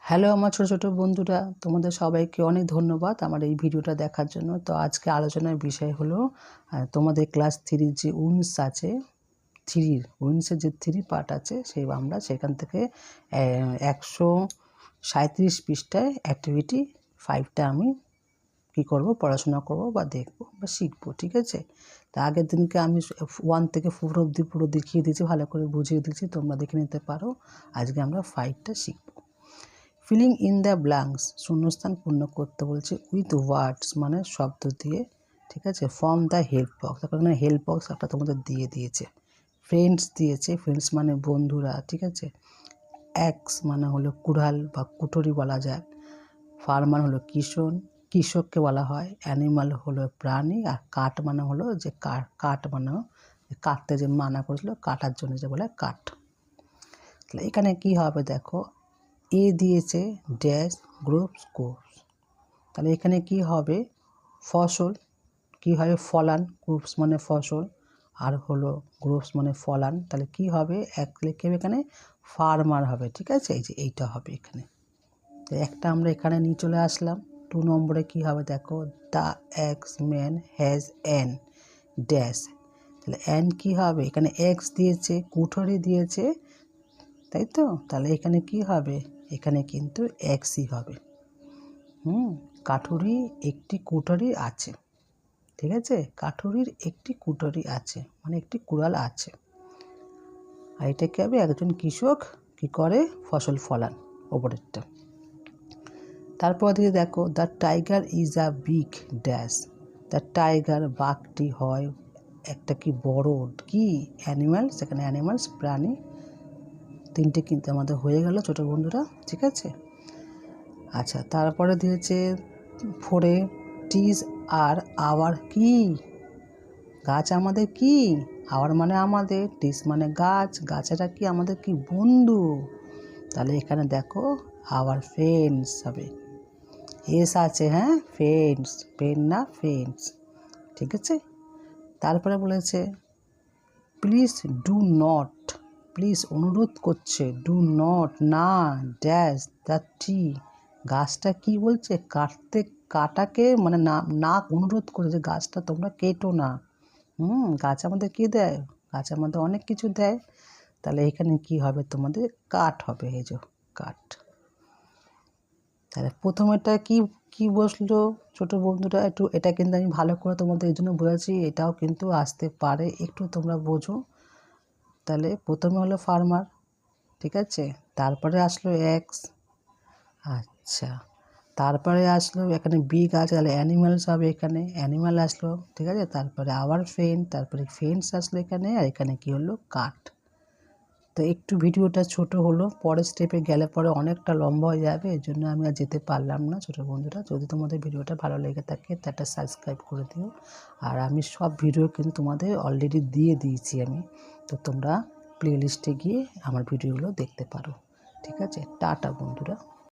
Hello আমার ছোটো ছোটো বন্ধুরা, তোমাদের সবাইকে অনেক ধন্যবাদ আমার এই ভিডিওটা দেখার জন্য। তো আজকে আলোচনার বিষয় হলো তোমাদের ক্লাস 3 যে উইন্স আছে, উইন্সের যে 3 পার্ট আছে সেই আমরা সেখান থেকে 137 পৃষ্ঠায় অ্যাক্টিভিটি 5টা আমি কী করবো, পড়াশোনা করব বা দেখব বা শিখবো, ঠিক আছে। তা আগের দিনকে আমি 1 থেকে 4 অবধি পুরো দেখিয়ে দিয়েছি, ভালো করে বুঝিয়ে দিয়েছি, তোমরা দেখে নিতে পারো। আজকে আমরা 5টা শিখবো। ফিলিং ইন দ্য ব্ল্যাঙ্কস, শূন্যস্থান পূর্ণ করতে বলছে উইথ ওয়ার্ডস মানে শব্দ দিয়ে, ঠিক আছে। ফর্ম দ্য হেল্প বক্স, এখানে হেল্প বক্স একটা তোমাদের দিয়ে দিয়েছে। ফ্রেন্ডস দিয়েছে, ফ্রেন্ডস মানে বন্ধুরা, ঠিক আছে। অ্যাক্স মানে হলো কুড়াল বা কুঠরি বলা যায়। ফার্মার হলো কৃষককে বলা হয়। অ্যানিমাল হলো প্রাণী। আর কাঠ মানে হলো যে কাঠ মানে কাটতে যে মানা করেছিল, কাটার জন্য যে বলে কাঠ। তাহলে এখানে কি হবে দেখো, এ দিয়েছে ড্যাশ গ্রুপস কোর্স, তাহলে এখানে কি হবে ফসল, কি হবে ফলান, গ্রুপস মানে ফসল আর হলো গ্রুপস মানে ফলান, তাহলে কি হবে এক লিখে এখানে ফার্মার হবে, ঠিক আছে। এই যে এইটা হবে এখানে। তো একটা আমরা এখানে নিয়ে চলে আসলাম। 2 নম্বরে কি হবে দেখো, the x man has an dash, তাহলে অ্যান কি হবে, এখানে এক্স দিয়েছে, কুঠরি দিয়েছে, তাই তো। তাহলে এখানে কি হবে, এখানে কিন্তু এক্সই হবে। কাঠুরি একটি কুঠরি আছে, ঠিক আছে। কাঠুরির একটি কুঠরি আছে মানে একটি কুড়াল আছে। আর এটা কি হবে, একজন কৃষক কি করে ফসল ফলান, ওপরেরটা। তারপর দিয়ে দেখো, the tiger is a big dash, the tiger বাঘটি হয় একটা কি বড় কি অ্যানিমাল, সেখানে অ্যানিমালস প্রাণী। 3টে কিন্তু আমাদের হয়ে গেল ছোটো বন্ধুরা, ঠিক আছে। আচ্ছা, তারপরে দিয়েছে 4-এ ট্রিজ আর আওয়ার কি, গাছ আমাদের কি, আওয়ার মানে আমাদের, ট্রিজ মানে গাছ, গাছেরা কি আমাদের কি বন্ধু। তাহলে এখানে দেখো আওয়ার ফ্রেন্ডস হবে, এস আছে, হ্যাঁ ফ্রেন্ডস, ফ্রেন্ড না ফ্রেন্ডস, ঠিক আছে। তারপরে বলেছে প্লিজ ডু নট, প্লিজ অনুরোধ করছে, ডু নট না ড্যাশ দ্য ট্রি, গাছটা কি বলছে কাটাকে মানে না অনুরোধ করেছে গাছটা তোমরা কেটো না। গাছ আমাদের কি দেয়, গাছ আমাদের অনেক কিছু দেয়। তাহলে এখানে কি হবে তোমাদের কাঠ হবে, এই যে কাঠ। তাহলে প্রথমেটা কি কি বসলো ছোট বন্ধুরা, একটু এটা কিন্তু আমি ভালো করে তোমাদের এই জন্য বোঝাচ্ছি, এটাও কিন্তু আসতে পারে, একটু তোমরা বোঝো। তাহলে প্রথমে হলো ফার্মার, ঠিক আছে। তারপরে আসলো এক্স, আচ্ছা। তারপরে আসলো এখানে বিগ আছে, তাহলে অ্যানিমালস হবে, এখানে অ্যানিমাল আসলো, ঠিক আছে। তারপরে আবার ফ্রেন্ড, তারপরে ফ্রেন্ডস আসলো এখানে, আর এখানে কি হলো কাঠ। তো একটু ভিডিওটা ছোট হলো, পরের স্টেপে গেলে পরে অনেকটা লম্বা হয়ে যাবে, এই জন্য আমি আর যেতে পারলাম না ছোটো বন্ধুরা। যদি তোমাদের ভিডিওটা ভালো লেগে থাকে তা একটা সাবস্ক্রাইব করে দিও। আর আমি সব ভিডিও কিন্তু তোমাদের অলরেডি দিয়ে দিয়েছি আমি, তো তোমরা প্লে লিস্টে গিয়ে আমার ভিডিওগুলো দেখতে পারো, ঠিক আছে। টাটা বন্ধুরা।